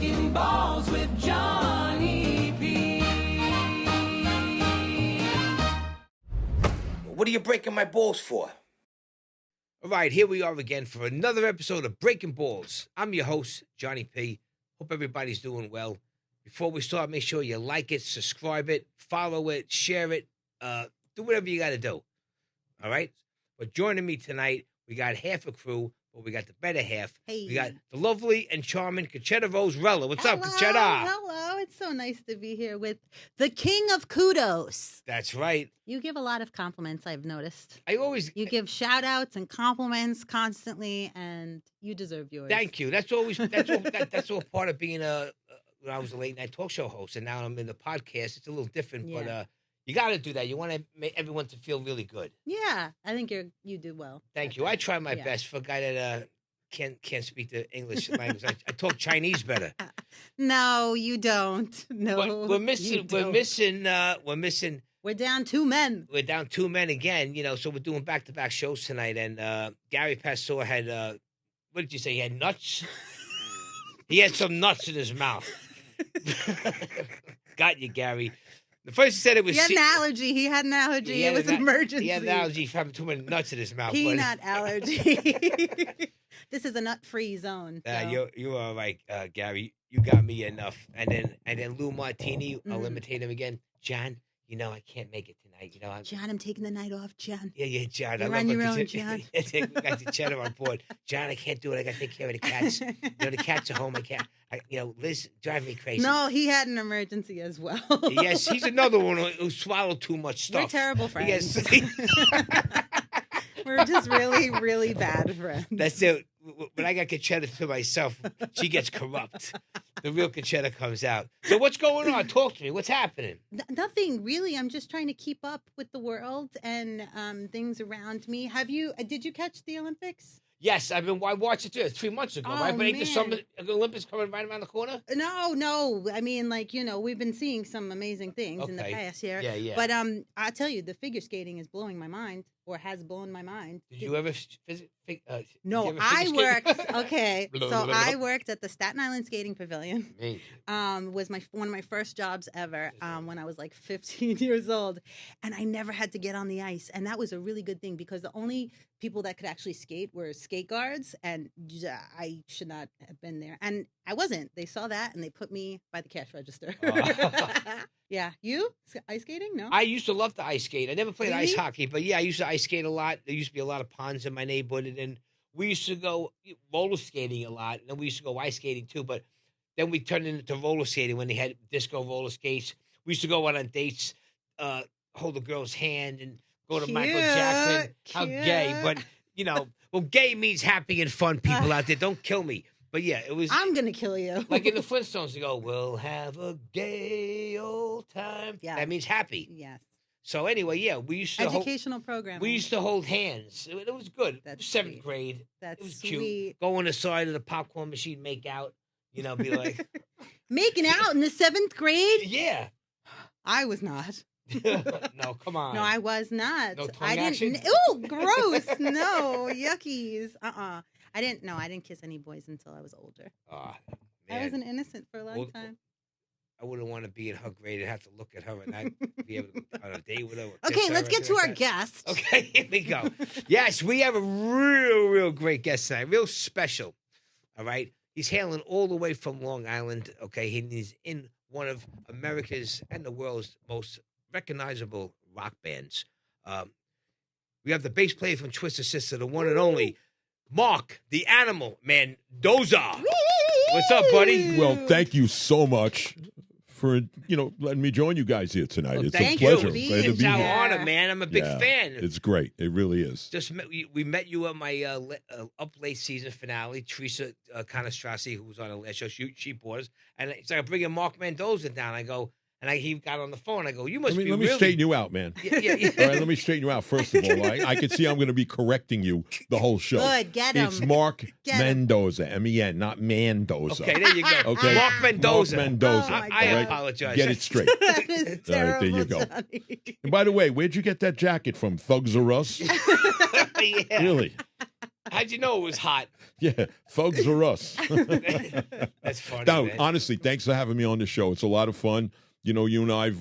Breakin Ballz with Johnny P. What are you breaking my balls for? All right, here we are again for another episode of Breakin Ballz. I'm your host, Johnny P. Hope everybody's doing well. Before we start, make sure you like it, subscribe it, follow it, share it, do whatever you got to do. All right? But joining me tonight, we got half a crew, but we got the better half. Hey. We got the lovely and charming Concetta Rose Rella. What's up, Concetta? Hello. It's so nice to be here with the king of kudos. That's right. You give a lot of compliments, I've noticed. You give shout outs and compliments constantly, and you deserve yours. Thank you. That's all part of being when I was a late night talk show host, and now I'm in the podcast. It's a little different, but you got to do that. You want to make everyone to feel really good. Yeah, I think you do well. Thank you. I try my best for a guy that can't speak the English language. I talk Chinese better. No, you don't. No, but we're missing. We're down two men. We're down two men again. So we're doing back-to-back shows tonight. And Garry Pastore had what did you say? He had nuts. He had some nuts in his mouth. Got you, Garry. The first he said it was... He had an allergy. He had an allergy. It was an emergency. He had an allergy from having too many nuts in his mouth. Peanut allergy. This is a nut-free zone. So. You're all right, Garry. You got me enough. And then Lou Martini, I'll imitate him again. John, I can't make it tonight. John, I'm taking the night off, John. Yeah, John. You're on your own, John. We got the cheddar on board. John, I can't do it. I got to take care of the cats. The cats are home. Liz drive me crazy. No, he had an emergency as well. Yes, he's another one who swallowed too much stuff. We're terrible friends. Yes. We're just really, really bad friends. That's it. When I got Concetta to myself, she gets corrupt. The real Concetta comes out. So what's going on? Talk to me. What's happening? Nothing, really. I'm just trying to keep up with the world and things around me. Did you catch the Olympics? Yes, I watched it too. 3 months ago, right? But ain't the Summer Olympics coming right around the corner? No. I mean, we've been seeing some amazing things in the past year. Yeah. But I tell you, the figure skating is blowing my mind, or has blown my mind. Did you ever No, I worked. Okay, so I worked at the Staten Island Skating Pavilion. Was one of my first jobs ever when I was like 15 years old, and I never had to get on the ice, and that was a really good thing because the only people that could actually skate were skate guards, and I should not have been there, and I wasn't. They saw that and they put me by the cash register. Yeah, you ice skating? No, I used to love to ice skate. I never played Really? ice hockey, but yeah, I used to ice skate a lot. There used to be a lot of ponds in my neighborhood, and then we used to go roller skating a lot, and then we used to go ice skating too. But then we turned into roller skating when they had disco roller skates. We used to go out on dates, hold a girl's hand, and go to Michael Jackson. How gay! But gay means happy and fun. People out there, don't kill me. But yeah, it was. I'm gonna kill you. Like in the Flintstones, they go, "We'll have a gay old time." Yeah, that means happy. Yes. So anyway, yeah, we used to educational program. We used to hold hands. It was good. That's Seventh sweet. grade. That's it was sweet. cute. Go on the side of the popcorn machine, make out. Be like making out in the 7th grade. Yeah, I was not. No, come on. No, I was not. No tongue I didn't. action? Ooh, gross. No, yuckies. I didn't kiss any boys until I was older. Oh, I was an innocent for a long time. I wouldn't want to be in her grade and have to look at her and not be able to go on a date with her. Okay, let's get to our guest. Okay, here we go. Yes, we have a real great guest tonight. Real special. All right. He's hailing all the way from Long Island. Okay. He's in one of America's and the world's most recognizable rock bands. We have the bass player from Twisted Sister, the one and only Mark, the Animal Mendoza. What's up, buddy? Well, thank you so much for letting me join you guys here tonight. Well, it's a thank pleasure. you. Glad to It's be our here. honor, man. I'm a big fan. It's great. It really is. We met you at my up late season finale. Teresa Conestrasi, who was on the last show, she brought us, and it's like I'm bringing Mark Mendoza down. I go. And he got on the phone. I go, you must be Let me straighten you out, man. Yeah. All right, let me straighten you out. First of all, I can see I'm going to be correcting you the whole show. Good, get him. It's Mark Mendoza, M-E-N, not Mendoza. Okay, there you go. Okay, Mark Mendoza. Mark Mendoza. Oh, I right? apologize. Get it straight. That is All right, terrible, there you go. Johnny. And by the way, where'd you get that jacket from? Thugs R Us? Yeah. Really? How'd you know it was hot? Yeah, thugs are us. That's funny, No, man. honestly, thanks for having me on the show. It's a lot of fun. You know, you and I've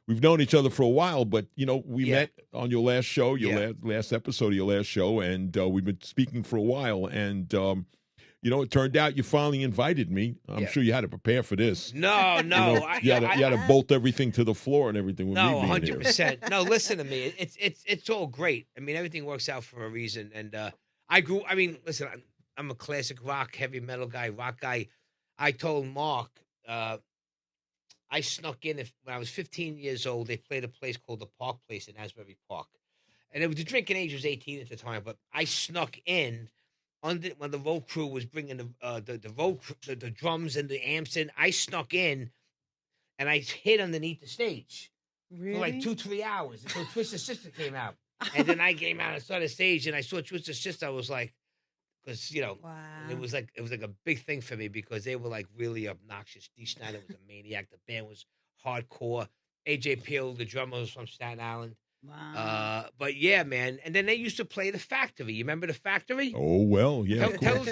we've known each other for a while, but you know, we met on your last show, your last episode of your last show, and we've been speaking for a while. And you know, it turned out you finally invited me. I'm sure you had to prepare for this. No. You had to bolt everything to the floor and everything with me being here. 100%. No, listen to me. It's all great. I mean, everything works out for a reason. And listen, I'm a classic rock, heavy metal guy, rock guy. I told Mark, I snuck in when I was 15 years old. They played a place called the Park Place in Asbury Park, and the drinking age was 18 at the time. But I snuck in when the road crew was bringing the drums and the amps in. I snuck in, and I hid underneath the stage for like 2-3 hours until Twisted Sister came out, and then I came out and saw the stage, and I saw Twisted Sister. I was like, because wow. it was like a big thing for me because they were like really obnoxious. Dee Snider was a maniac. The band was hardcore. AJ Peel, the drummer, was from Staten Island. Wow. But yeah, man. And then they used to play the Factory. You remember the Factory? Oh well, yeah.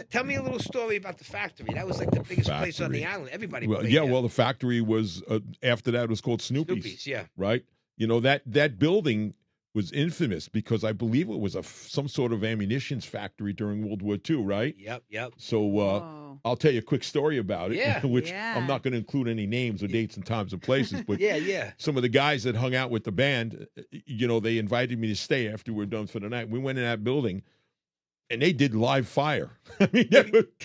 Tell me a little story about the Factory. That was like the biggest place on the island. Everybody. Played there. Well, the Factory was after that it was called Snoopy's. Snoopy's, yeah. Right. You know that building was infamous because I believe it was some sort of ammunitions factory during World War II, right? Yep. So I'll tell you a quick story about it, which Yeah. I'm not going to include any names or dates and times and places, but yeah. some of the guys that hung out with the band, you know, they invited me to stay after we were done for the night. We went in that building, and they did live fire. I mean,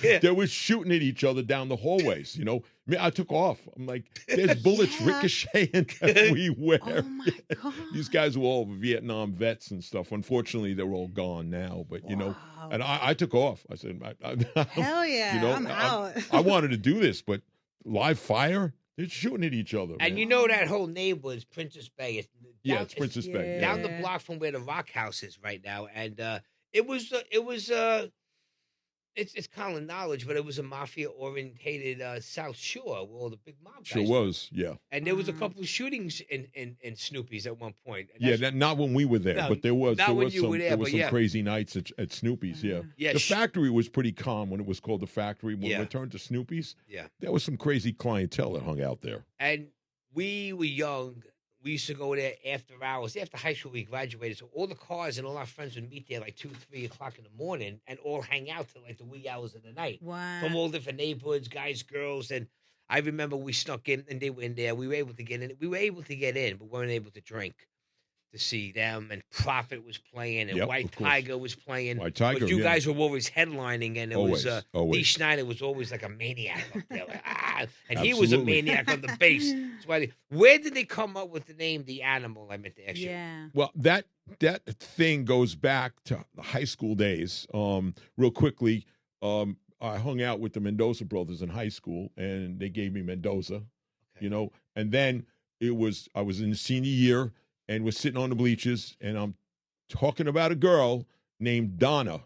they were shooting at each other down the hallways, you know. I mean, I took off. I'm like, there's bullets ricocheting everywhere. Oh, my God. These guys were all Vietnam vets and stuff. Unfortunately, they're all gone now. But, you know, and I took off. I said, hell yeah, you know, I'm out. I wanted to do this, but live fire? They're shooting at each other. And man. you know that whole neighborhood is Princess Bay. It's Princess Bay. Down the block from where the Rock House is right now. And it's common knowledge, but it was a mafia-orientated South Shore where all the big mob guys Sure was, yeah. And there was a couple of shootings in Snoopy's at one point. Not when we were there, but there was some crazy nights at Snoopy's, yeah. The Factory was pretty calm when it was called the Factory. When we turned to Snoopy's, there was some crazy clientele that hung out there. And we were young. We used to go there after hours. After high school, we graduated. So all the cars and all our friends would meet there like 2, 3 o'clock in the morning and all hang out till like the wee hours of the night. Wow. From all different neighborhoods, guys, girls. And I remember we snuck in and they were in there. We were able to get in. We were able to get in, but weren't able to drink to see them. And Prophet was playing and White Tiger was playing. White Tiger, but you guys were always headlining. And it always. Dee Snider was always like a maniac up there. Like, and he was a maniac on the bass. That's why where did they come up with the name The Animal? I meant to ask you. Yeah. Well, that thing goes back to the high school days. Real quickly, I hung out with the Mendoza brothers in high school, and they gave me Mendoza, you know. And then I was in the senior year, and was sitting on the bleachers, and I'm talking about a girl named Donna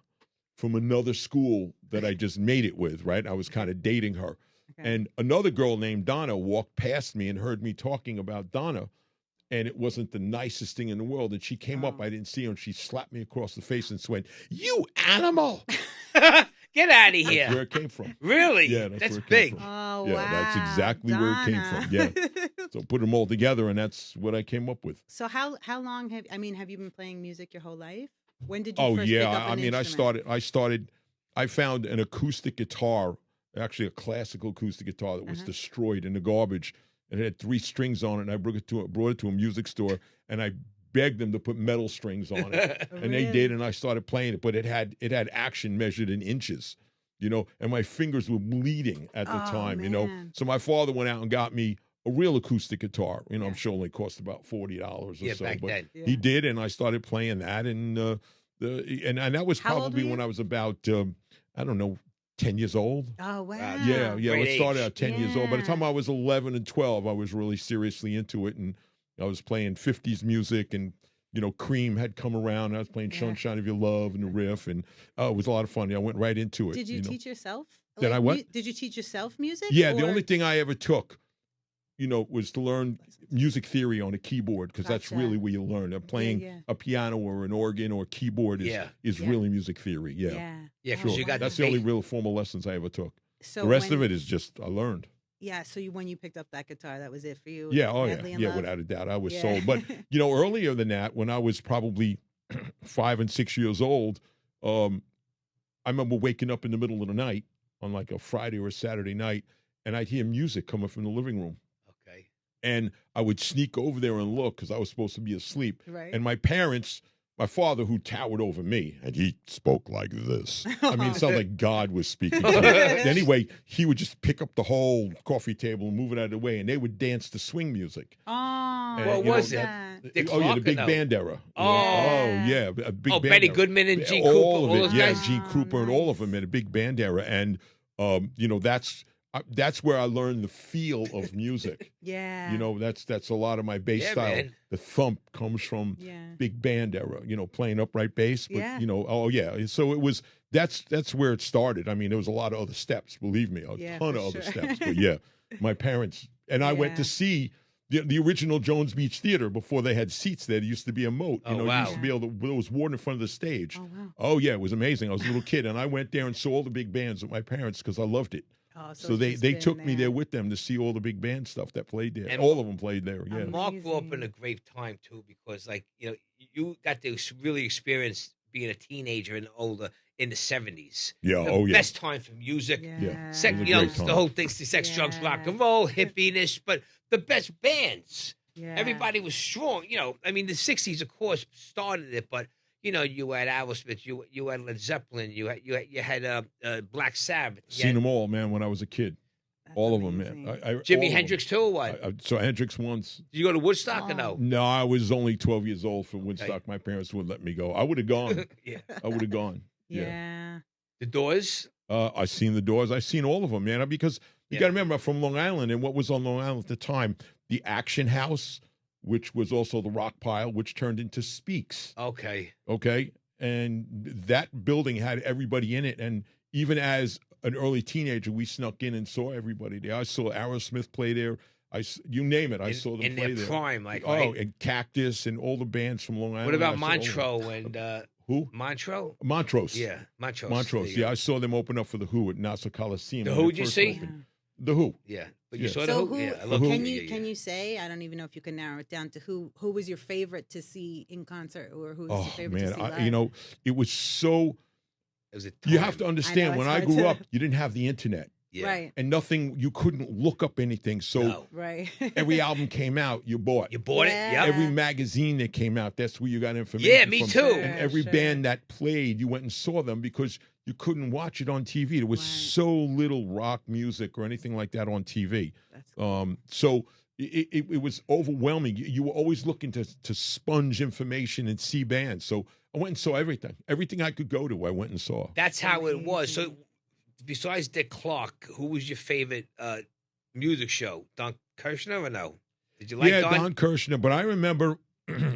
from another school that I just made it with, right? I was kind of dating her. Okay. And another girl named Donna walked past me and heard me talking about Donna, and it wasn't the nicest thing in the world. And she came up, I didn't see her, and she slapped me across the face and went, "You animal!" Get out of here. That's where it came from. Really? Yeah, that's where it big. came from. Oh, yeah, wow. that's exactly where it came from. Yeah. So put them all together, and that's what I came up with. So how long have you been playing music your whole life? When did you first pick up an instrument? I found an acoustic guitar, actually a classical acoustic guitar that was destroyed in the garbage. It had 3 strings on it, and I brought it to a music store, and I begged them to put metal strings on it, and they did, and I started playing it. But it had action measured in inches, you know, and my fingers were bleeding at the time, you know. So my father went out and got me a real acoustic guitar. You know, I'm sure it only cost about $40 or so, back but then. he did, and I started playing that, and and that was probably when I was about 10 years old. Oh, wow. Yeah. Great It started age. at 10 years old. By the time I was 11 and 12, I was really seriously into it, and I was playing 50s music, and, you know, Cream had come around. I was playing Sunshine of Your Love and the riff, and it was a lot of fun. I went right into it. Did you teach yourself? Did I what? Did you teach yourself music? Yeah, the only thing I ever took was to learn music theory on a keyboard, because that's Gotcha. really where you learn. Playing yeah. a piano or an organ or keyboard is Yeah. really music theory. Yeah, Yeah, sure. because you got That's the the only bass. real formal lessons I ever took. So The rest when, of it is just I learned. Yeah. So when you picked up that guitar, that was it for you. Yeah, oh Madly in yeah, love? without a doubt, I was Yeah. sold. But earlier than that, when I was probably 5 and 6 years old, I remember waking up in the middle of the night on like a Friday or a Saturday night, and I'd hear music coming from the living room. Okay. And I would sneak over there and look because I was supposed to be asleep. Right. And my parents, my father, who towered over me, and he spoke like this. I mean, it sounded like God was speaking to me. Anyway, he would just pick up the whole coffee table and move it out of the way, and they would dance to swing music. Oh, And, What you know, was it? that. Dick Oh, yeah, Clark the or big no? band era. Oh. Yeah, a big band Betty era. Goodman and Gene all Cooper, of all it. those Yeah, guys? Gene Cooper and all of Nice. them in a big band era. And, that's where I learned the feel of music. Yeah. That's a lot of my bass Yeah, style. man. The thump comes from Yeah. big band era, playing upright bass. But, Yeah. So it was, that's where it started. I mean, there was a lot of other steps, believe me, a Yeah, ton for of other sure. steps. But yeah, my parents, and I went to Yeah. see the original Jones Beach Theater before they had seats there. There used to be a moat. Oh, You wow. used to be able to, there was water in front of the stage. Oh wow. Oh, yeah, it was amazing. I was a little kid, and I went there and saw all the big bands with my parents because I loved it. Oh, So it's they just took been me there with them to see all the big band stuff that played there. And- All of them played there, yeah. Mark grew up in Amazing. a great time too, because you got to really experience being a teenager and older in the 70s. Yeah, The oh, yeah. best time for music. Yeah. Sex, It was a you know, great time. the whole thing, sex, drugs, rock and roll, hippiness, but the best bands. Yeah. Everybody was strong. I mean, the 60s, of course, started it, but you had Aerosmith, you had Led Zeppelin, you had Black Sabbath, you Seen had them all, man, when I was a kid. That's All of them, amazing. man. Jimi all of Hendrix too, or what? them. I saw Hendrix once. Did you go to Woodstock or Oh. no? No, I was only 12 years old for Woodstock. My parents wouldn't let me go. I would have gone. Yeah. I would have gone. Yeah. The Doors. I seen the Doors. I seen all of them, man. Because you Yeah. got to remember, I'm from Long Island, and what was on Long Island at the time? The Action House, which was also the Rock Pile, which turned into Speaks. Okay. Okay, and that building had everybody in it. And even as an early teenager, we snuck in and saw everybody there. I saw Aerosmith play there. You name it, I saw them in play their there. prime, like Oh, right? and Cactus and all the bands from Long Island. What about I saw all of them. Montreux and Who? Montreux? Montrose. Yeah, Montreux. Montrose. Yeah, I saw them open up for the Who at Nassau Coliseum. The when Who they did you first see? opened. The Who. Yeah, but you Yeah. saw the So Who. who? Yeah, I love Who. Can yeah, you yeah. can you say? I don't even know if you can narrow it down to who was your favorite to see in concert, or who's your Oh favorite man, to see live? it was so. It was a You time. have to understand. it's When I hard grew to- up, you didn't have the internet Yeah. Right. and nothing. You couldn't look up anything. So No. Right. every album came out, you bought. You bought Yeah. it. Yep. Every magazine that came out, that's where you got information. Yeah, me from. too. And every Sure. band that played, you went and saw them because you couldn't watch it on TV. There was Right. so little rock music or anything like that on TV. That's cool. So it was overwhelming. You were always looking to sponge information and see bands. So I went and saw everything I could go to. I went and saw. That's how it was. So, Amazing. besides Dick Clark, who was your favorite music show? Don Kirshner or no? Did you like yeah, Don? Don Kirshner. But I remember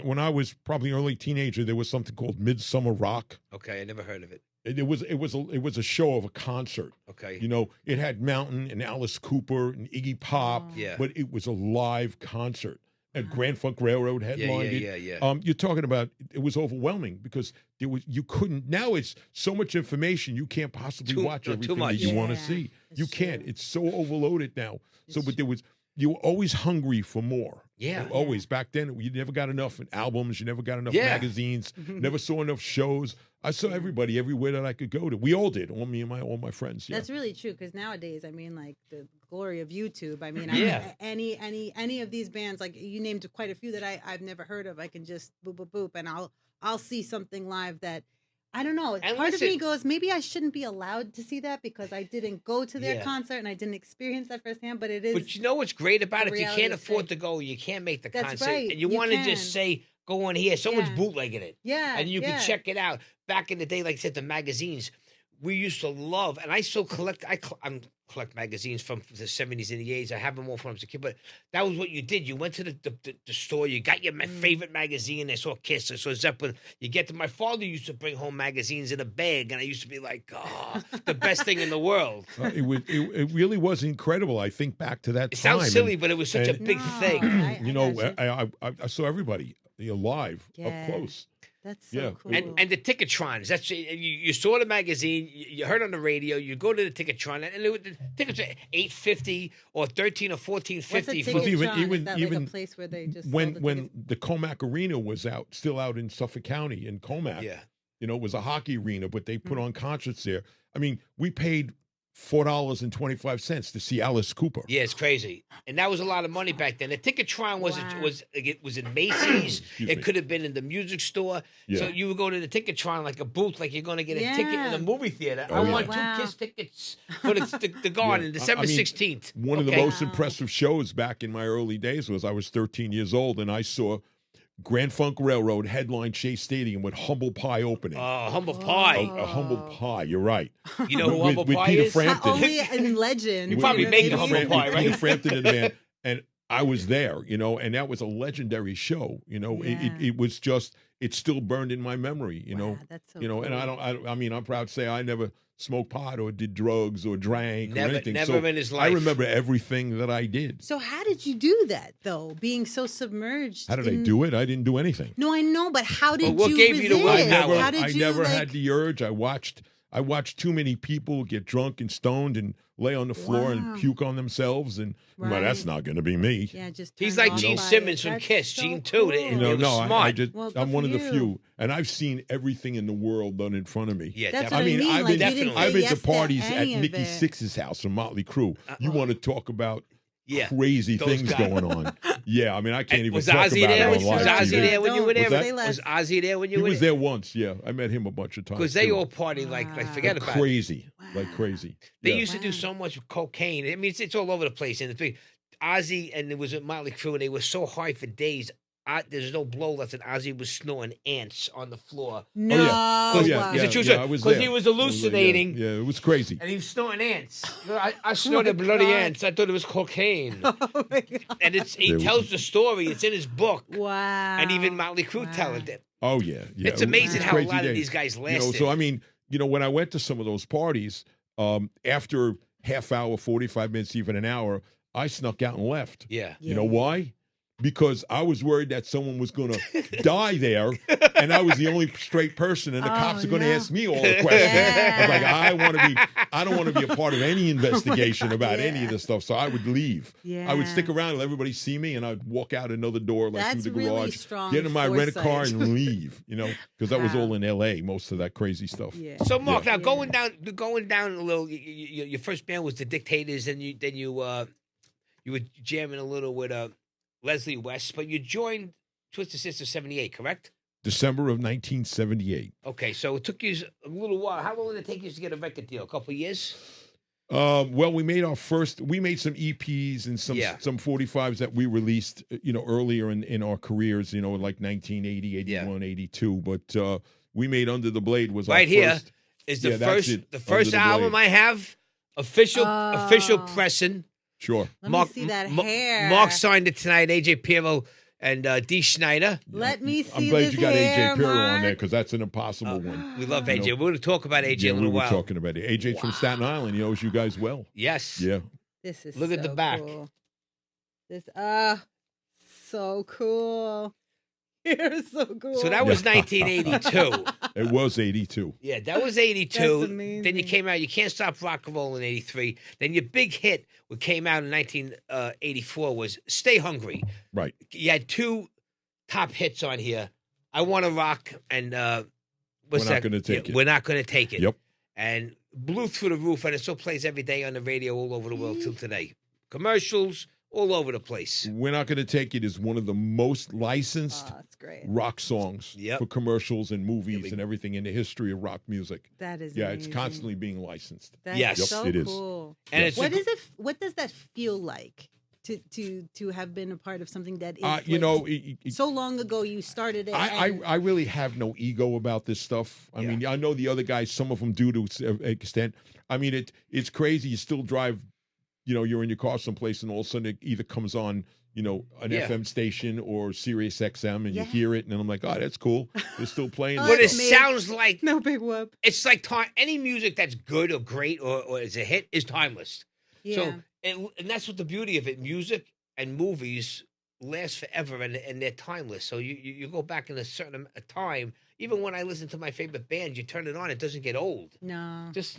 when I was probably early teenager, there was something called Midsummer Rock. Okay, I never heard of it. It was a show of a concert. Okay. It had Mountain and Alice Cooper and Iggy Pop, Oh. Yeah. but it was a live concert. And Wow. Grand Funk Railroad Yeah, headlined it. yeah. You're talking about it was overwhelming because you couldn't. Now it's so much information you can't possibly watch too everything much. that you want to Yeah, see. it's You can't. true. It's so overloaded now. So, It's but you were always hungry for more. Yeah. Always back then, you never got enough albums. You never got enough Yeah. magazines. Never saw enough shows. I saw everybody everywhere that I could go to. We all did. All me and all my friends. Yeah. That's really true because nowadays, I mean, like the glory of YouTube. I mean, Yeah. any of these bands, like you named quite a few that I've never heard of. I can just boop boop boop, and I'll see something live that I don't know. And Part of listen- me goes, maybe I shouldn't be allowed to see that because I didn't go to their Yeah. concert and I didn't experience that firsthand. But it is. But you know what's great about the it? If you reality can't of afford things. to go, you can't make the That's concert. right. And you You want to can. just say, go on here. Someone's Yeah. bootlegging it. yeah, And you yeah. can check it out. Back in the day, like I said, the magazines, we used to love, and I still collect, I'm collect magazines from the 70s and the 80s. I have them all from when I was a kid. But that was what you did. You went to the store. You got your favorite magazine. I saw Kiss. I saw Zeppelin. You get to my father used to bring home magazines in a bag, and I used to be like, oh, the best thing in the world. It really was incredible. I think back to that It time. sounds silly, but it was such a big thing. I saw everybody live up close. That's so cool. And the Ticketrons. That's you saw the magazine. You heard on the radio. You go to the Ticketron, and the tickets are $8.50 or $13 or $14.50. What's a Ticketron? Is that like a place where they just when the Comac Arena was still out in Suffolk County in Comac. Yeah, it was a hockey arena, but they put on concerts there. I mean, we paid $4.25 to see Alice Cooper. Yeah, it's crazy, and that was a lot of money back then. The Ticketron was in Macy's. It could have been in the music store. Yeah. So you would go to the Ticketron like a booth, like you're going to get a ticket in the movie theater. I want 2 Kiss tickets for the Garden, December 16th. One of the most impressive shows back in my early days was I was 13 years old, and I saw Grand Funk Railroad headline Shea Stadium with Humble Pie opening. Humble Pie. A Humble Pie, you're right. You know who Humble Pie Peter is? Frampton. Only in legend. You probably make a Humble Pie, right? Peter Frampton and the band. And I was there, and that was a legendary show. It was just, it still burned in my memory, That's so cool. And I'm proud to say I never smoked pot or did drugs or drank or anything. Never in his life. I remember everything that I did. So how did you do that, though, being so submerged? How did I do it? I didn't do anything. No, I know, but how did what you gave resist? you the willpower? I never had the urge. I watched too many people get drunk and stoned and lay on the floor and puke on themselves, and well, that's not going to be me. Yeah, he's like Gene Simmons from Kiss. So Gene too. Cool. Smart. I'm one of the few, and I've seen everything in the world done in front of me. Yeah, that's definitely. what I mean. I've been to parties at Nikki Nikki Sixx's house from Motley Crue. You want to talk about crazy those things guys. going on? Yeah, I mean, I can't even was talk Ozzy about there? it on Was live Ozzy TV. there when you were there? Was Ozzy there when you were there? He was there once. Yeah, I met him a bunch of times. Because they too. all party like forget about crazy, it. like crazy. They used to do so much cocaine. I mean, it's all over the place. And Ozzy and it was a Motley Crue, and they were so high for days. There's no blow left, and Ozzy was snorting ants on the floor. No, because he was hallucinating. Yeah, it was crazy. And he was snorting ants. I snorted bloody ants. I thought it was cocaine. Oh my God. And he tells the story. It's in his book. Wow. And even Motley Crue tell it. Oh yeah. It's amazing how a crazy lot days. of these guys lasted. So I mean, when I went to some of those parties, after half hour, 45 minutes, even an hour, I snuck out and left. Yeah. You know why? Because I was worried that someone was going to die there, and I was the only straight person, and the cops are going to ask me all the questions. Yeah. I'm like, I don't want to be a part of any investigation about any of this stuff. So I would leave. Yeah. I would stick around and let everybody see me, and I'd walk out another door, That's through the really garage, strong get in my rented foresight. car, and leave. Because that was all in L.A. Most of that crazy stuff. Yeah. So Mark, now going down a little. Your first band was the Dictators, and you were jamming a little with Leslie West, but you joined Twisted Sister '78, correct? December of 1978. Okay, so it took you a little while. How long did it take you to get a record deal? A couple of years? Well, we made some EPs and some 45s that we released, earlier in our careers, like 1980, 81, 82. But we made Under the Blade was right our here first. is the the first album I have official pressing. Sure. Let me see that hair. Mark signed it tonight. AJ Pirro and Dee Schneider. Let me see. I'm glad this you got hair, AJ Pirro on Mark. there because that's an impossible one. We love AJ. We're going to talk about AJ in a little while. We were talking about it. AJ's from Staten Island. He knows you guys well. Yes. Yeah. This is Look at the back. Cool. This so cool. You're so cool. So that was 1982. It was 82. Yeah, that was 82. That's amazing. Then you came out, You Can't Stop Rock and Roll in 83. Then your big hit, what came out in 1984, was Stay Hungry. Right. You had two top hits on here, I Want to Rock and We're Not Gonna Take It. We're Not Gonna Take It. Yep. And blew through the roof, and it still plays every day on the radio all over the world till today. Commercials all over the place. We're Not Gonna Take It is one of the most licensed that's great. rock songs for commercials and movies Yeah, and everything in the history of rock music. That is it's amazing. constantly being licensed. That's Yes. so It is. cool. And it's What does that feel like to have been a part of something that is so long ago you started it? I really have no ego about this stuff. I mean, I know the other guys, some of them do to an extent. I mean, it's crazy. You still drive, you're in your car someplace and all of a sudden it either comes on, an FM station or Sirius XM and you hear it and I'm like, oh, that's cool. They're still playing. But it sounds like no big whoop. It's like any music that's good or great or is a hit is timeless. Yeah. So and that's what the beauty of it. Music and movies last forever and they're timeless. So you go back in a certain time. Even when I listen to my favorite band, you turn it on, it doesn't get old. No. Just,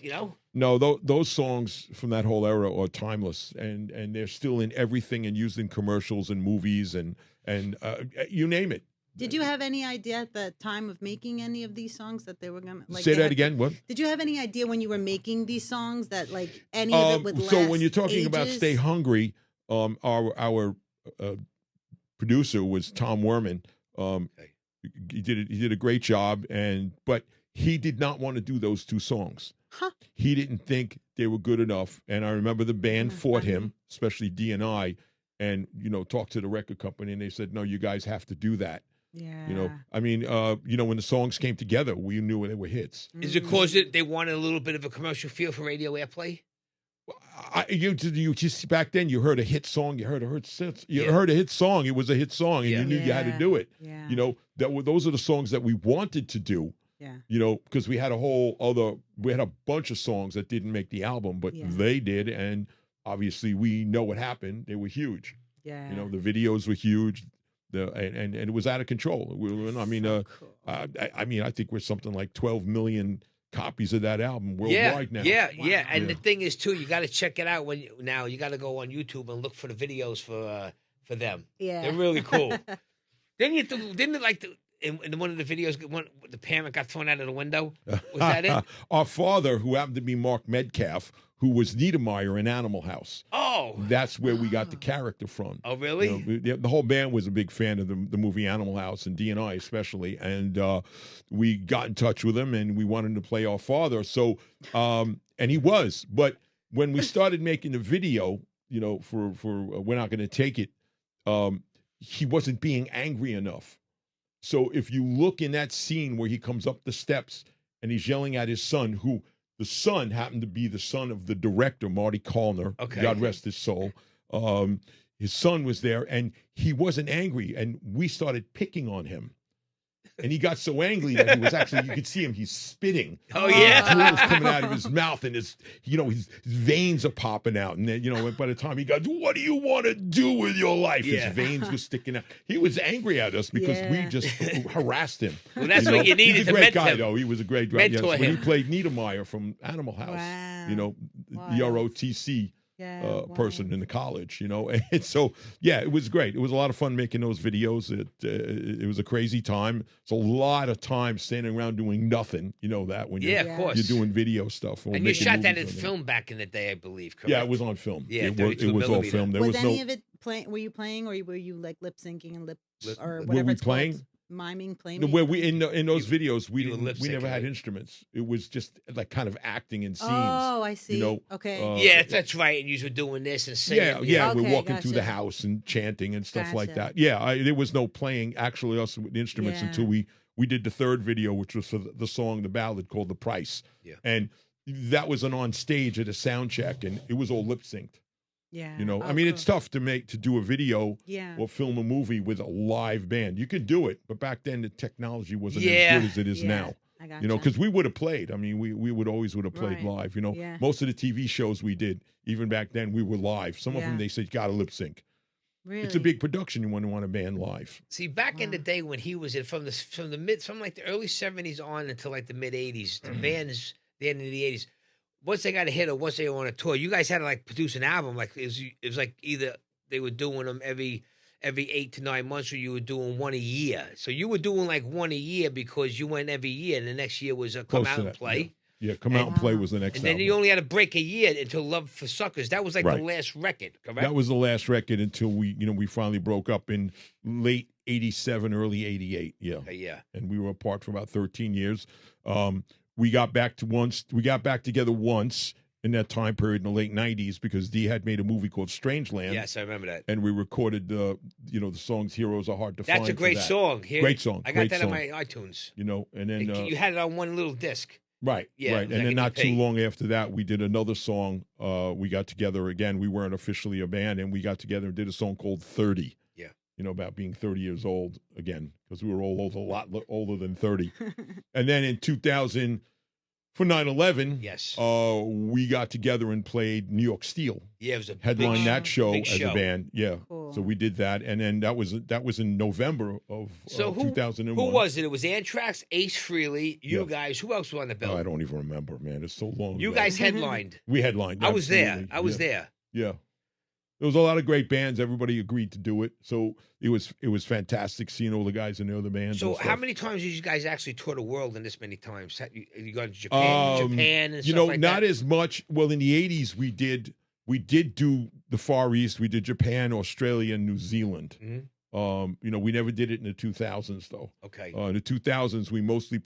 No, those songs from that whole era are timeless, and they're still in everything and used in commercials and movies and you name it. Did you have any idea at the time of making any of these songs that they were going to... Say that again, what? Did you have any idea when you were making these songs that any of it would last So when you're talking ages? about Stay Hungry, our producer was Tom Werman. He did a great job, but he did not want to do those two songs. Huh. He didn't think they were good enough, and I remember the band fought him, especially D&I, and talked to the record company, and they said, "No, you guys have to do that." Yeah. I mean, when the songs came together, we knew they were hits. Is it because they wanted a little bit of a commercial feel for radio airplay? You just back then you heard a hit song, you heard a hit song, it was a hit song, and you knew you had to do it. Yeah. Those are the songs that we wanted to do. Yeah. Because we had a bunch of songs that didn't make the album, but they did, and obviously we know what happened. They were huge. Yeah. The videos were huge. And it was out of control. Cool. I think we're something like 12 million copies of that album worldwide now. Yeah. And the thing is too, you got to check it out you got to go on YouTube and look for the videos for them. Yeah, they're really cool. Didn't it like in one of the videos, the parent got thrown out of the window? Was that it? Our father, who happened to be Mark Metcalf, who was Niedermeyer in Animal House. Oh, that's where we got the character from. Oh, really? The whole band was a big fan of the movie Animal House, and D&I especially. And we got in touch with him, and we wanted him to play our father. So, and he was. But when we started making the video, for We're Not Gonna Take It, he wasn't being angry enough. So if you look in that scene where he comes up the steps and he's yelling at his son, who the son happened to be the son of the director, Marty Callner, God rest his soul. His son was there, and he wasn't angry, and we started picking on him. And he got so angry that he was you could see him, he's spitting. Oh, yeah. Drool was coming out of his mouth, and his veins are popping out. And then, by the time he got, what do you want to do with your life? His veins were sticking out. He was angry at us because we just harassed him. Well, that's what you needed to mentor him. He was a great guy, him. though. He was a great guy. Mentor him. When he played Niedermeyer from Animal House, Wow. EROTC. Person in the college, and so it was great. It was a lot of fun making those videos. It was a crazy time. It's a lot of time standing around doing nothing. That when of course you're doing video stuff. And you shot that in film back in the day, I believe. Correct? Yeah, it was on film. Yeah, it was all film. There was was any of it playing? Were you playing, or were you like lip syncing and or whatever? Were we it's playing? Called? Miming, playing. No, where we in those videos we were never had instruments. It was just like kind of acting in scenes. Oh, I see. Okay. Yeah, that's right. And you were doing this and singing. Yeah. Okay, We're walking through the house and chanting and stuff like that. Yeah, there was no playing actually us with the instruments until we did the third video, which was for the song, the ballad called "The Price." Yeah, and that was on stage at a sound check, and it was all lip synced. Yeah. I mean, it's tough to do a video or film a movie with a live band. You could do it, but back then the technology wasn't as good as it is now. I got because we would have played. I mean, we would have played live. Most of the TV shows we did, even back then, we were live. Some of them they said you got to lip sync. Really? It's a big production. You want a band live. See, back in the day when he was from like the early '70s on until like the mid '80s, the bands, the end of the '80s. Once they got a hit or once they were on a tour, you guys had to like produce an album. Like it was like either they were doing them every 8 to 9 months, or you were doing one a year. So you were doing like one a year because you went every year, and the next year was Come Out and Play. Yeah, Come Out and Play was the next. And then you only had to break a year until Love for Suckers. That was like the last record, correct? That was the last record until we finally broke up in late '87, early '88. Yeah. Yeah. And we were apart for about 13 years. We got back together once, in that time period in the late 90s because Dee had made a movie called Strangeland. Yes, I remember that. And we recorded the songs Heroes Are Hard to Find. That's a great song. Great song. I got that on my iTunes. And then you had it on one little disc. Right, yeah, right. And then not too long after that, we did another song. We got together again. We weren't officially a band, and we got together and did a song called 30. Yeah. About being 30 years old again, because we were all a lot older than 30. And then in 2000, for 9/11, yes, we got together and played New York Steel. Yeah, it was a headlined that show big as a band. Yeah, cool. So we did that, and then that was in November of 2001. Who was it? It was Anthrax, Ace Frehley, you guys. Who else was on the bill? I don't even remember, man. It's so long. You ago. guys headlined. We headlined. I was there. Absolutely. I was there. Yeah. There was a lot of great bands. Everybody agreed to do it, so it was fantastic seeing all the guys in the other bands. So, how many times did you guys actually tour the world in this many times? You gone to Japan, and stuff like not that? as much. Well, in the '80s, we did do the Far East. We did Japan, Australia, and New Zealand. Mm-hmm. We never did it in the 2000s, though. Okay. In the 2000s, we mostly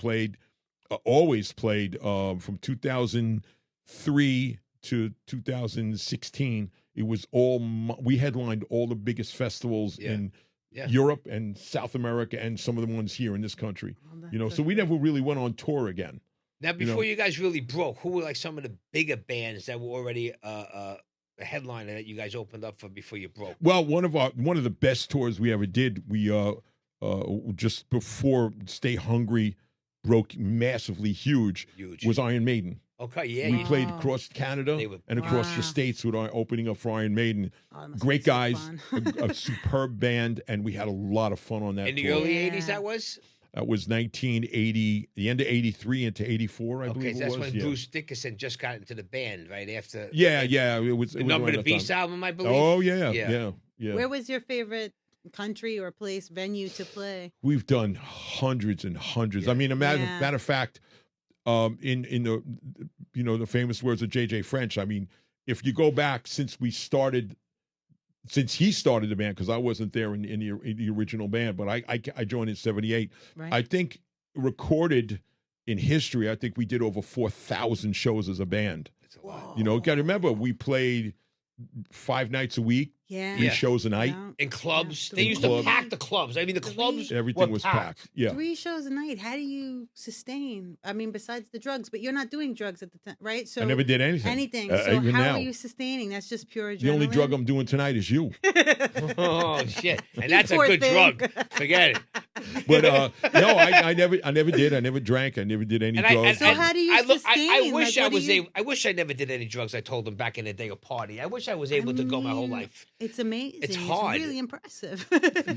always played from 2003 to 2016. It was we headlined all the biggest festivals in Europe and South America and some of the ones here in this country. So we never really went on tour again. Now, before you guys really broke, who were like some of the bigger bands that were already a headliner that you guys opened up for before you broke? Well, one of the best tours we ever did, we just before Stay Hungry broke massively huge. Was Iron Maiden. Okay, yeah. We played across Canada and across the States with our opening up for Iron Maiden. Great guys, a superb band, and we had a lot of fun on that in the tour. early 80s, that was? That was 1980, the end of 83 into 84, I believe it was. Okay, that's when Bruce Dickinson just got into the band, right? After it was the Number of the Beast album, I believe. Oh, yeah. Where was your favorite country or place, venue to play? We've done hundreds and hundreds. I mean, a matter of fact, in the famous words of J.J. French, I mean, if you go back since he started the band, because I wasn't there in the original band, but I joined in 78. Right. I think recorded in history, I think we did over 4,000 shows as a band. That's a lot. You got to remember, we played 5 nights a week. 3 shows a night. In clubs. Yeah. They used to pack the clubs. I mean, the clubs everything was packed. Yeah. 3 shows a night. How do you sustain? I mean, besides the drugs, but you're not doing drugs at the time, right? So I never did anything. So even how now. are you sustaining? That's just pure adrenaline. The only drug I'm doing tonight is you. Oh shit! And that's a good drug. Forget it. But no, I never did. I never drank. I never did any drugs. So how do you sustain? I wish I was able. I wish I never did any drugs. I told them back in the day or party. I wish I was able to go my whole life. It's amazing. It's hard. It's really impressive.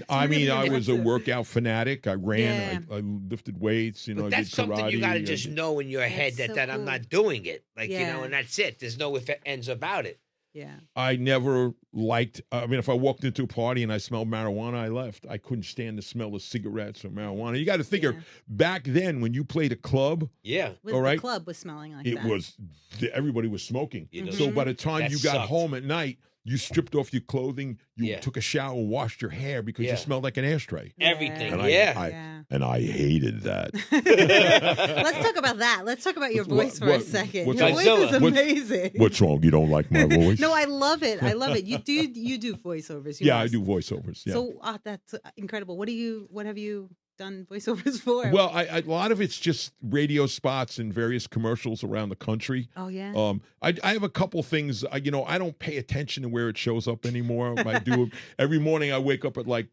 I was a workout fanatic. I ran. I lifted weights. But I that's did karate. something you got to just know in your head that I'm not doing it. And that's it. There's no if ends about it. Yeah. I never liked. If I walked into a party and I smelled marijuana, I left. I couldn't stand the smell of cigarettes or marijuana. You got to figure back then when you played a club. Yeah. The club was smelling like that. Everybody was smoking. So by the time you got home at night, you stripped off your clothing, you took a shower, washed your hair because you smelled like an ashtray. Everything, and I hated that. Let's talk about that. Let's talk about your voice for a second. Your voice is amazing. What's wrong? You don't like my voice? No, I love it. You do voiceovers. I do voiceovers. Yeah. So that's incredible. What have you done voiceovers for? Well, a lot of it's just radio spots and various commercials around the country. Oh yeah. I have a couple things. I don't pay attention to where it shows up anymore. I do every morning. I wake up at like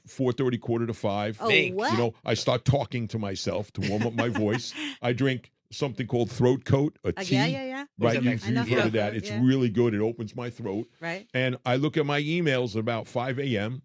4:30, 4:45. Oh, what? I start talking to myself to warm up my voice. I drink something called throat coat, a tea. Yeah. Right, you've heard of that. It's really good. It opens my throat. Right. And I look at my emails at about 5 a.m.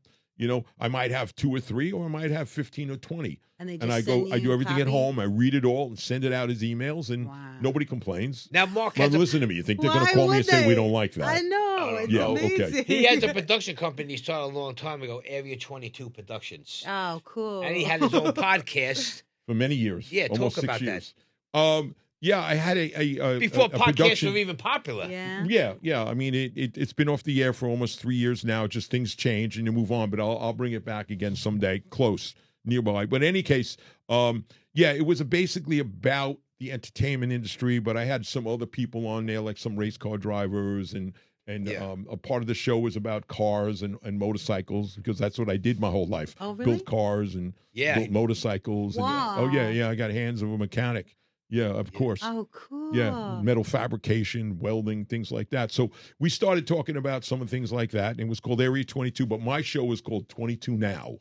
I might have 2 or 3, or I might have 15 or 20. And I do everything at home. I read it all and send it out as emails, and nobody complains. Now, Mark listen to me. You think they're going to call me and say we don't like that? I know. It's amazing. Okay. He has a production company he started a long time ago, Area 22 Productions. Oh, cool. And he had his own podcast. For many years. Yeah, almost talk 6 about years. that. Yeah, I had a before podcasts production. were even popular. Yeah. I mean, it's been off the air for almost 3 years now. Just things change and you move on. But I'll bring it back again someday, close, nearby. But in any case, it was basically about the entertainment industry, but I had some other people on there, like some race car drivers, and a part of the show was about cars and motorcycles, because that's what I did my whole life. Oh, really? Built cars and built motorcycles. Wow. And, I got hands of a mechanic. Yeah, of course. Oh, cool. Yeah, metal fabrication, welding, things like that. So we started talking about some of things like that, and it was called Area 22, but my show was called 22 Now.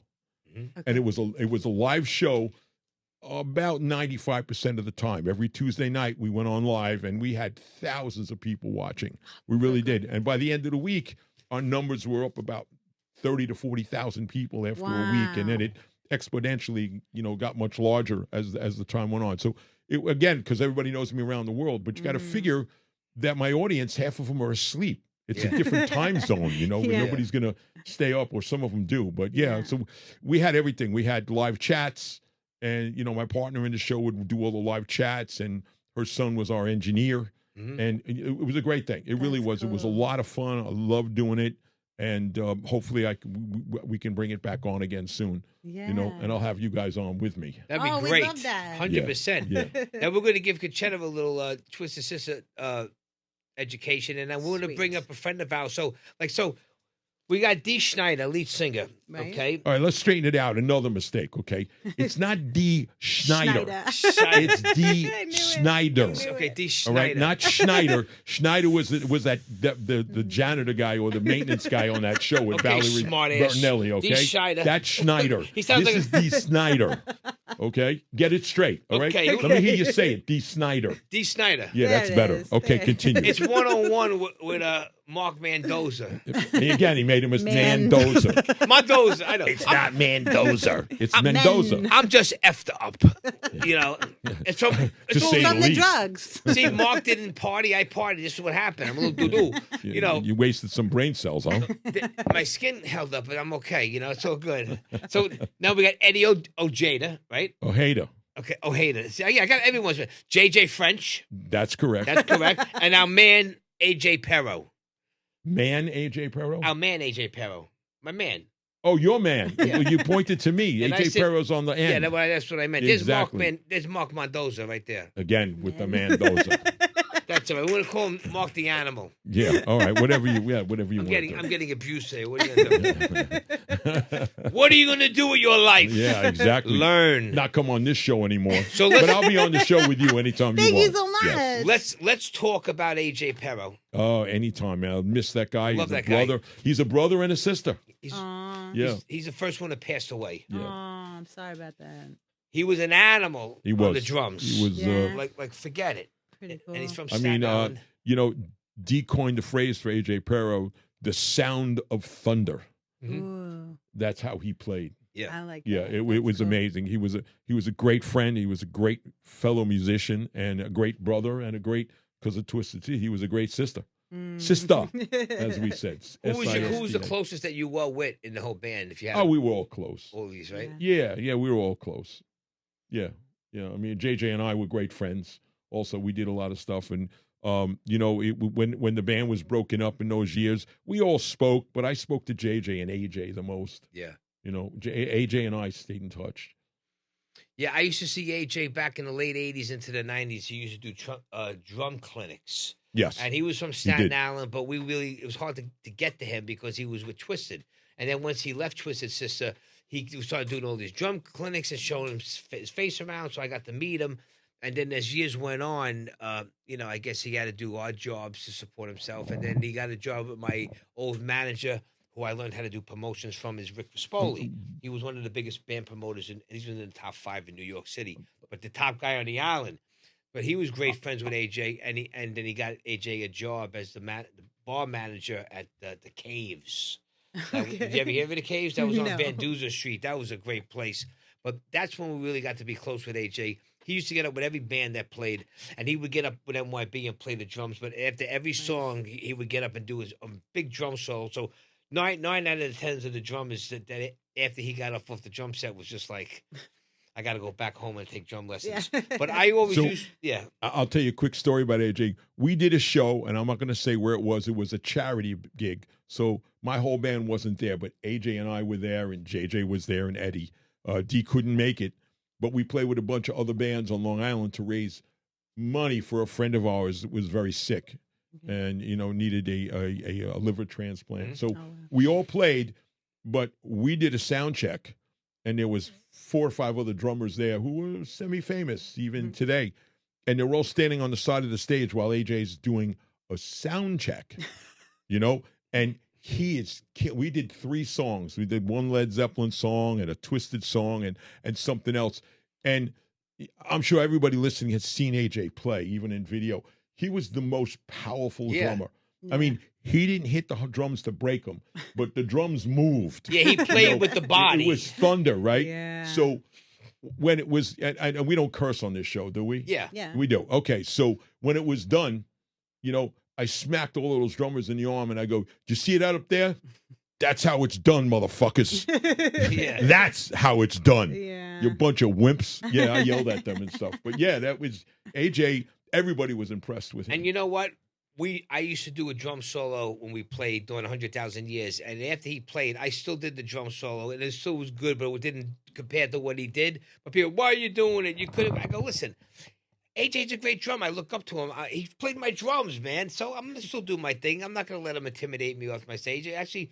Okay. And it was a live show about 95% of the time. Every Tuesday night we went on live, and we had thousands of people watching. We really did. And by the end of the week, our numbers were up about 30 to 40,000 people after a week, and then it exponentially, got much larger as the time went on. So again, because everybody knows me around the world, but you got to figure that my audience, half of them are asleep. It's a different time zone, where nobody's going to stay up, or some of them do. But so we had everything. We had live chats, and, my partner in the show would do all the live chats, and her son was our engineer. And it was a great thing. It really was. Cool. It was a lot of fun. I loved doing it. And hopefully we can bring it back on again soon. Yeah. And I'll have you guys on with me. That'd be great. We love that. 100%. Yeah. Now we're going to give Concetta a little Twisted Sister education, and I'm going to bring up a friend of ours. So we got Dee Schneider, lead singer. Right. Okay. All right, let's straighten it out. Another mistake, okay? It's not Dee Schneider. It's Dee Schneider. Okay, Dee Schneider. All right, not Schneider. Schneider was the janitor guy or the maintenance guy on that show with Valerie Bertinelli, okay? Dee Schneider. That's Schneider. He sounds this is Dee Snyder. Okay? Get it straight, all right? Okay. Let me hear you say it, Dee Snyder. Dee Schneider. Yeah, that's better. Okay, continue. It's one-on-one with Mark Mendoza. And again, he made him as Mendoza. Mendoza, I know. It's not Mendoza. It's Mendoza. I'm just effed up. It's from the drugs. See, Mark didn't party. I partied. This is what happened. I'm a little doo-doo. You wasted some brain cells, huh? My skin held up, but I'm okay. It's all good. So now we got Eddie Ojeda, right? Ojeda. Okay, Ojeda. See, I got everyone's. JJ French. That's correct. That's correct. And our man, AJ Perro. Man, AJ Perro? Our man, AJ Perro. My man. Oh, your man. Well, you pointed to me. And AJ Perro's on the end. Yeah, that's what I meant. Exactly. There's Mark Mendoza right there. Again, with the Mendoza. That's all right. We're going to call him Mark the Animal. Yeah, all right. Whatever you want. I'm getting abused here. What are you going to do? What are you going to do with your life? Yeah, exactly. Learn. Not come on this show anymore. But I'll be on the show with you anytime you want. Thank you so much. Yes. Let's talk about AJ Perro. Oh, anytime, man. I miss that guy. Love He's that a brother. guy. He's a brother and a sister. He's the first one that passed away. Yeah. Oh, I'm sorry about that. He was an animal on the drums. He was like forget it. Pretty cool. And he's from Staten Island. Dee coined the phrase for AJ Perro, the sound of thunder. Mm-hmm. That's how he played. Yeah, I like that. Yeah, it was cool. Amazing. He was a great friend. He was a great fellow musician and a great brother and a great, because of Twisted Tea, he was a great sister. Sister, as we said. Who was the closest that you were with in the whole band? If you had we were all close. All these, right? Yeah, we were all close. Yeah. I mean, JJ and I were great friends. Also, we did a lot of stuff, and when the band was broken up in those years, we all spoke, but I spoke to JJ and AJ the most. Yeah. AJ and I stayed in touch. Yeah, I used to see AJ back in the late 80s into the 90s. He used to do drum clinics. Yes. And he was from Staten Island, but it was hard to get to him because he was with Twisted. And then once he left Twisted Sister, he started doing all these drum clinics and showing him his face around, so I got to meet him. And then as years went on, I guess he had to do odd jobs to support himself. And then he got a job with my old manager, who I learned how to do promotions from, is Rick Rispoli. He was one of the biggest band promoters, and he's in the top 5 in New York City, but the top guy on the island. But he was great friends with AJ, and then he got AJ a job as the bar manager at the Caves. Okay. Did you ever hear of the Caves? That was on No. Mendoza Street. That was a great place. But that's when we really got to be close with AJ. He used to get up with every band that played, and he would get up with NYB and play the drums. But after every song, he would get up and do his big drum solo. So nine out of the 10 of the drummers that after he got off the drum set was just like, I got to go back home and take drum lessons. Yeah. But I always I'll tell you a quick story about AJ. We did a show, and I'm not going to say where it was. It was a charity gig. So my whole band wasn't there, but AJ and I were there, and JJ was there, and Eddie. Dee couldn't make it, but we played with a bunch of other bands on Long Island to raise money for a friend of ours that was very sick and, needed a liver transplant. So we all played, but we did a sound check, and there was 4 or 5 other drummers there who were semi-famous even today. And they were all standing on the side of the stage while AJ's doing a sound check, and we did 3 songs. We did one Led Zeppelin song and a Twisted song and something else. And I'm sure everybody listening has seen AJ play, even in video. He was the most powerful drummer. Yeah. I mean, he didn't hit the drums to break them, but the drums moved. Yeah, he played with the body. It was thunder, right? Yeah. So when it was, and we don't curse on this show, do we? Yeah. We do. Okay, so when it was done, I smacked all of those drummers in the arm, and I go, "Do you see that up there? That's how it's done, motherfuckers. Yeah. That's how it's done. Yeah. You bunch of wimps." Yeah, I yelled at them and stuff. But yeah, that was AJ. Everybody was impressed with him. And you know what? I used to do a drum solo when we played during 100,000 Years. And after he played, I still did the drum solo. And it still was good, but it didn't compare to what he did. But people, why are you doing it? You could have. I go, listen, AJ's a great drummer. I look up to him. He played my drums, man. So I'm going to still do my thing. I'm not going to let him intimidate me off my stage. It actually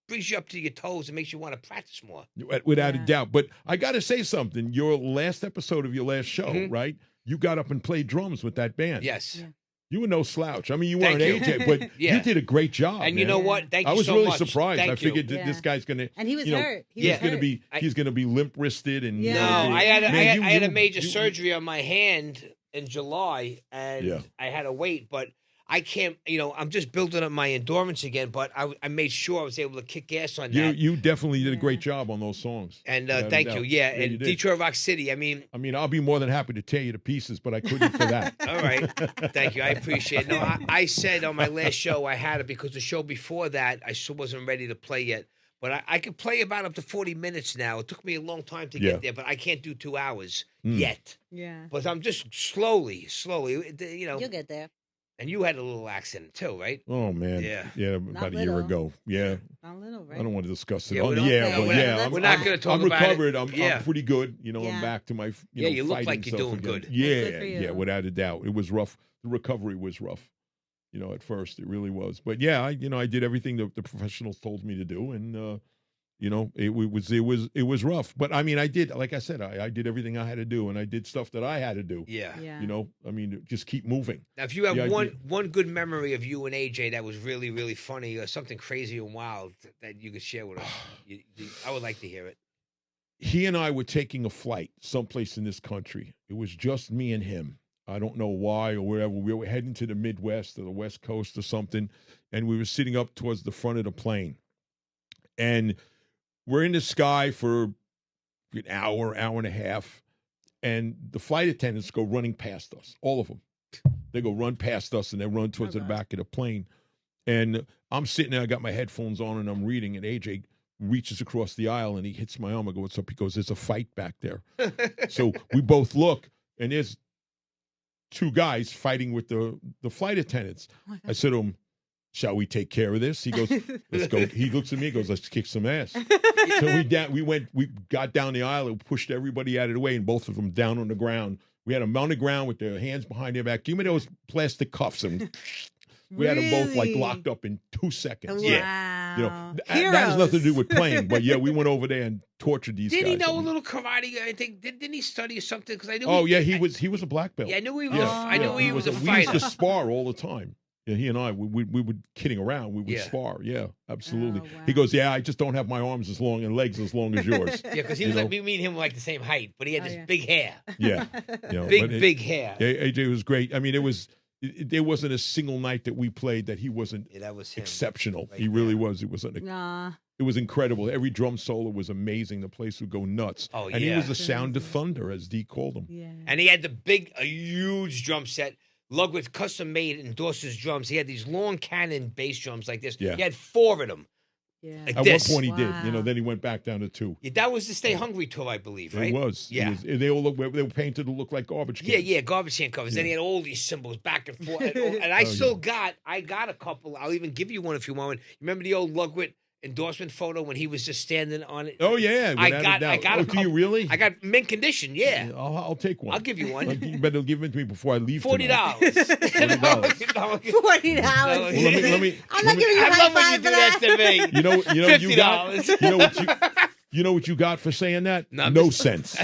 brings you up to your toes and makes you want to practice more. Without a doubt. But I got to say something. Your last episode of your last show, right? You got up and played drums with that band. Yes. Yeah. You were no slouch. I mean, you weren't Thank you. AJ, but you did a great job. And man. you know what? Thank you so much. I was really surprised. Thank I figured you. this guy's going to. And he was hurt. He's going to be limp wristed and. No, I had a major surgery on my hand in July, and I had to wait, but I can't, I'm just building up my endurance again, but I made sure I was able to kick ass on that. You definitely did a great job on those songs. And thank you. Yeah, and Detroit Rock City, I mean, I'll be more than happy to tear you to pieces, but I couldn't for that. All right. Thank you. I appreciate it. No, I said on my last show I had it because the show before that, I still wasn't ready to play yet. But I could play about up to 40 minutes now. It took me a long time to get there, but I can't do 2 hours yet. Yeah. But I'm just slowly. You'll get there. And you had a little accident too, right? Oh man, yeah, about a year ago. Yeah, not little, right? I don't want to discuss it. We're not going to talk about it. I'm recovered. I'm pretty good. I'm back to my. You look like you're doing good. Yeah, without a doubt, it was rough. The recovery was rough. At first it really was, but yeah, I did everything the professionals told me to do, and it was rough. But I mean, I did, like I said, I did everything I had to do, and I did stuff that I had to do. Yeah. I mean, just keep moving. Now, if you have one good memory of you and AJ that was really, really funny, or something crazy and wild that you could share with us, I would like to hear it. He and I were taking a flight someplace in this country. It was just me and him. I don't know why or wherever. We were heading to the Midwest or the West Coast or something, and we were sitting up towards the front of the plane. And we're in the sky for an hour and a half, and the flight attendants go running past us, all of them. They go run past us, and they run towards the back of the plane. And I'm sitting there, I got my headphones on, and I'm reading, and AJ reaches across the aisle, and he hits my arm. I go, "What's up?" He goes, "There's a fight back there." So we both look, and there's 2 guys fighting with the flight attendants. I said to him, "Shall we take care of this?" He goes, "Let's go." He looks at me, goes, "Let's kick some ass." So we got down the aisle and pushed everybody out of the way, and both of them down on the ground. We had them on the ground with their hands behind their back. Give me those plastic cuffs, and we had them both like locked up in 2 seconds. Wow. Yeah, that has nothing to do with playing, but yeah, we went over there and tortured these guys. Did he know a little karate? I think didn't he study something? Because I knew. Oh yeah, he was a black belt. Yeah, I knew he was. I knew he was a We fighter. used to spar all the time. Yeah, he and I, we were kidding around. We would spar. Yeah, absolutely. Oh, wow. He goes, "Yeah, I just don't have my arms as long and legs as long as yours." Yeah, because he was like, me and him were like the same height, but he had this big hair. Yeah, big hair. AJ was great. I mean, there wasn't a single night that we played that he wasn't that was him. Exceptional. Right he really was. It was It was incredible. Every drum solo was amazing. The place would go nuts. Oh, and he was the sound of thunder, as Dee called him. Yeah. And he had a huge drum set. Ludwig custom made endorses drums. He had these long cannon bass drums like this. Yeah. He had 4 of them. Yeah. Like At this. one point he did. Then he went back down to 2. Yeah, that was the Stay Hungry tour, I believe, right? It was. Yeah. They were painted to look like garbage cans. Yeah, garbage can covers. Then he had all these symbols back and forth. And I got a couple. I'll even give you one if you want. You remember the old Ludwig endorsement photo when he was just standing on it. Oh yeah, I got oh, do you really? I got mint condition. Yeah, I'll take one. I'll give you one. You better give it to me before I leave. $40. $40. Well, let me. I'm not giving you a I high love when you five do for that to me. $50. You know what you got for saying that? No, no sense.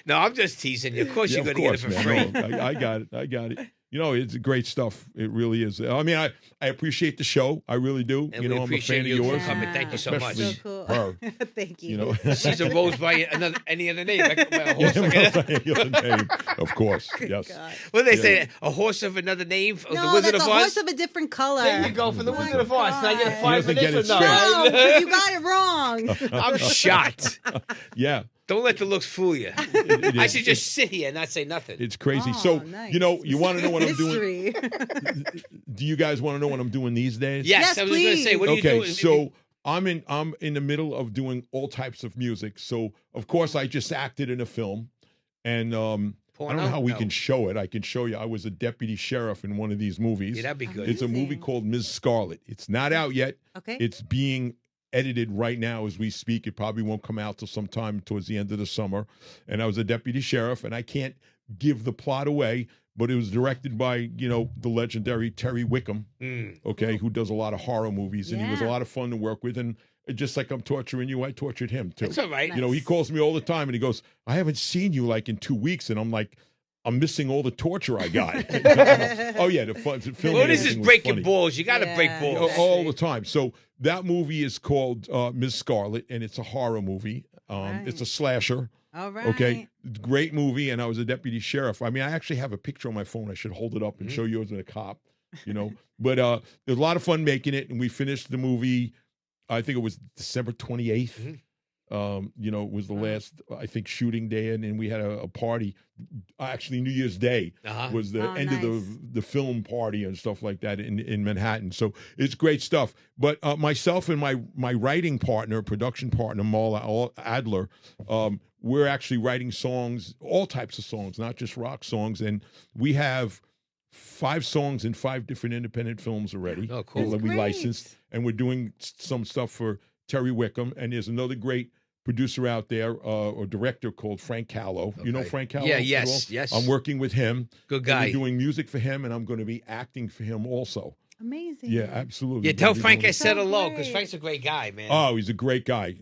No, I'm just teasing you. Of course, you're going to get it for man. free. No, I got it. You know, it's great stuff. It really is. I mean, I appreciate the show. I really do. And you know, I'm a fan of yours. Coming. Thank you so much. Especially So cool. her. Thank you. You know, Caesar Rose by any other name. Like a horse name, of course. Yes. God. What do they say? A horse of another name? Of No, the Wizard that's of a Oz? horse of a different color. There you go, for the Oh Wizard my of Oz. Can I get a God. five for He doesn't this or get it no? No, 'cause you got it wrong. I'm shocked. Yeah. Don't let the looks fool you. It I is. should just sit here and not say nothing. It's crazy. Oh, So, nice. you know, you want to know what I'm doing? Mystery. Do you guys want to know what I'm doing these days? Yes, Yes, I was going to say, please. what are you Okay, doing? so I'm in the middle of doing all types of music. So, of course, I just acted in a film, and I don't know how we can show it. I can show you. I was a deputy sheriff in one of these movies. Yeah, that'd be good. It's a movie called Ms. Scarlet. It's not out yet. Okay. It's being edited right now as we speak. It probably won't come out till sometime towards the end of the summer. And I was a deputy sheriff, and I can't give the plot away, but it was directed by, you know, the legendary Terry Wickham, okay, who does a lot of horror movies, and he was a Yeah. lot of fun to work with. And just like I'm torturing you, I tortured him too. It's all right. You know, he calls me all the time, and he goes, "I haven't seen you like in 2 weeks," and I'm like, I'm missing all the torture I got. Oh yeah, the film. What is this was breaking funny. balls? You got to break Yeah. balls. All the time. So that movie is called Ms. Scarlet, and it's a horror movie. It's a slasher. All right. Okay, great movie, and I was a deputy sheriff. I mean, I actually have a picture on my phone. I should hold it up and show you as a cop. You know, but there's a lot of fun making it, and we finished the movie. I think it was December 28th. You know, it was the last, I think, shooting day, and then we had a party. Actually, New Year's Day was the end of the film party and stuff like that in Manhattan. So it's great stuff. But myself and my writing partner, production partner, Marla Adler, we're actually writing songs, all types of songs, not just rock songs. And we have 5 songs in 5 different independent films already. Oh, cool. That we Great. licensed, and we're doing some stuff for Terry Wickham. And there's another great producer out there, or director called Frank Callow. You know Frank Callow? Yeah, at yes, all? yes. I'm working with him. Good And guy. we're doing music for him, and I'm going to be acting for him also. Amazing. Yeah, absolutely. Yeah, tell We'll be Frank doing- I said So hello, because great. Frank's a great guy, man. Oh, he's a great guy.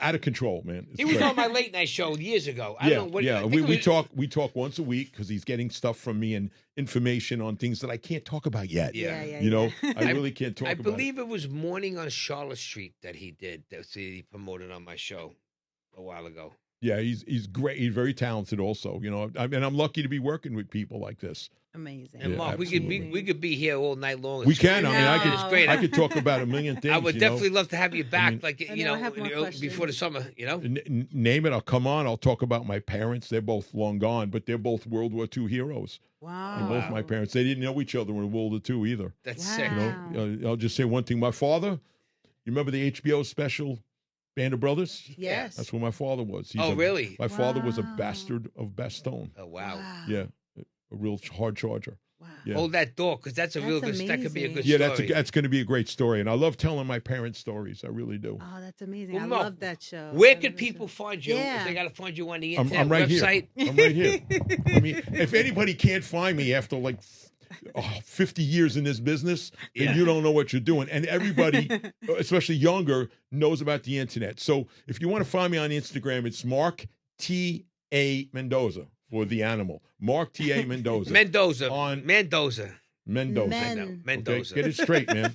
Out of control, man. It's He was great. on my late night show years ago. I don't know what. I think We it was- talk once a week because he's getting stuff from me and information on things that I can't talk about yet. Yeah. You know, I really can't talk I about believe it was Morning on Charlotte Street that he did. That he promoted on my show a while ago. Yeah, he's great. He's very talented also, you know. And I'm lucky to be working with people like this. Amazing. And Yeah, Mark, absolutely. we could be here all night long. We It's can. great. I mean, It's great. I could talk about a million things. I would you know. definitely love to have you back, mean- like I you know, know, I have more before the questions. summer. You know, Name it, I'll come on. I'll talk about my parents. They're both long gone, but they're both World War II heroes. Wow. And both my parents, they didn't know each other in World War II either. that's Wow. sick. You know, I'll just say one thing. My father, you remember the HBO special Band of Brothers? Yes. That's where my father was. Oh, really? My father was a Wow. bastard of Bastogne. Oh wow. Yeah, a real hard charger. Wow. Yeah. Hold that door, because that's a real good. That's That could be a good Yeah, story. that's going to be a great story, and I love telling my parents' stories. I really do. Oh, that's amazing. Well, I Mark, love that show. Where I could love that people show. find you? Yeah. If they got to find you on the I'm internet right website? here. I'm right here. I mean, if anybody can't find me after like 50 years in this business, then Yeah. you don't know what you're doing. And everybody, especially younger, knows about the internet. So if you want to find me on Instagram, it's Mark T.A. Mendoza for the animal. Mark T.A. Mendoza. Mendoza. On- Mendoza. Mendoza. Men. Mendoza. Okay, get it straight, man.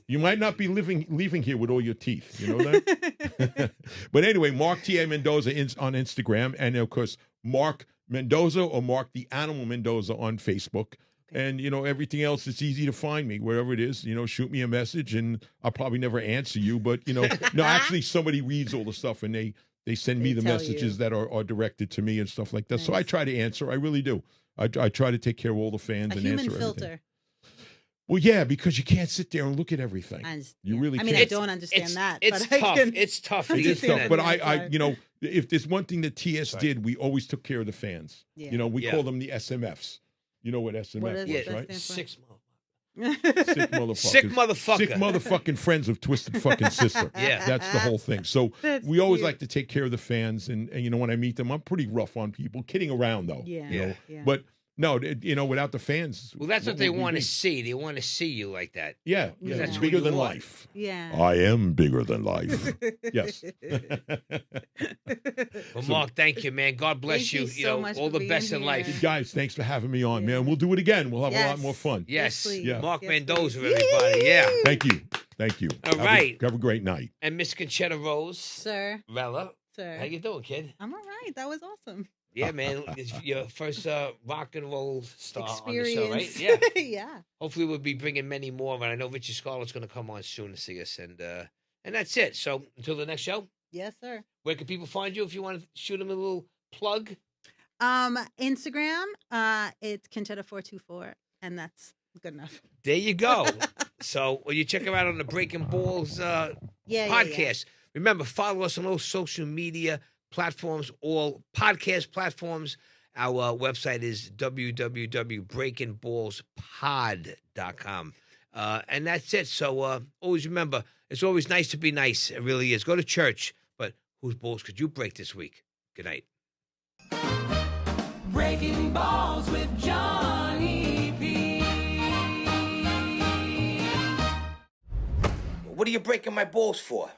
You might not be leaving here with all your teeth. You know that? But anyway, Mark T.A. Mendoza on Instagram. And, of course, Mark Mendoza or Mark the Animal Mendoza on Facebook. And, you know, everything else, it's easy to find me wherever it is. You know, shoot me a message, and I'll probably never answer you. But, you know, no, actually, somebody reads all the stuff, and they send me They the tell messages you. that are directed to me and stuff like that. So I Nice. try to answer. I really do. I try to take care of all the fans A and human answer everything. filter. Well, yeah, because you can't sit there and look at everything. You Yeah. really I mean, can't. I don't understand that. It's but tough. I can, It's tough. I for It the is tough, internet. but That's I, right. you know, if there's one thing that TS Right. did, we always took care of the fans. Yeah. You know, we Yeah. call them the SMFs. You know what SMF What is was, Yeah, that right? stand for? 6 months. Sick motherfucker. Sick motherfucker. Sick motherfucking friends of Twisted fucking Sister. Yeah. That's the whole thing. So That's we always cute. like to take care of the fans. And, you know, when I meet them, I'm pretty rough on people. Kidding around, though. Yeah. You know? Yeah. But, no, you know, without the fans. Well, that's what they would we want to be? see. They want to see you like that. Yeah. Yeah. It's That's who bigger you than are. life. Yeah. I am bigger than life. Yes. Well, Mark, thank you, man. God bless Thank you. you You so know, much all for the best being in life. here. Guys, thanks for having me on, Yeah. man. We'll do it again. We'll have a lot Yes. more fun. Yes. please. Yeah. Mark Yes, Mendoza, please. everybody. Yeah. Thank you. Thank you. All right. Have a great night. And Miss Concetta Rose. Sir. Rella. Sir. How you doing, kid? I'm all right. That was awesome. Yeah, man. It's your first rock and roll star Experience. on the show, right? Yeah. Yeah. Hopefully we'll be bringing many more. And I know Richard Scarlett's going to come on soon to see us. And that's it. So until the next show, Yes, sir. where can people find you if you want to shoot them a little plug? Instagram, it's Concetta424, and that's good enough. There you go. So you check them out on the Breakin Ballz podcast. Remember, follow us on all social media platforms, all podcast platforms. Our website is www.breakinballspod.com. And that's it. So always remember, it's always nice to be nice. It really is. Go to church, but whose balls could you break this week? Good night. Breaking balls with Johnny P. What are you breaking my balls for?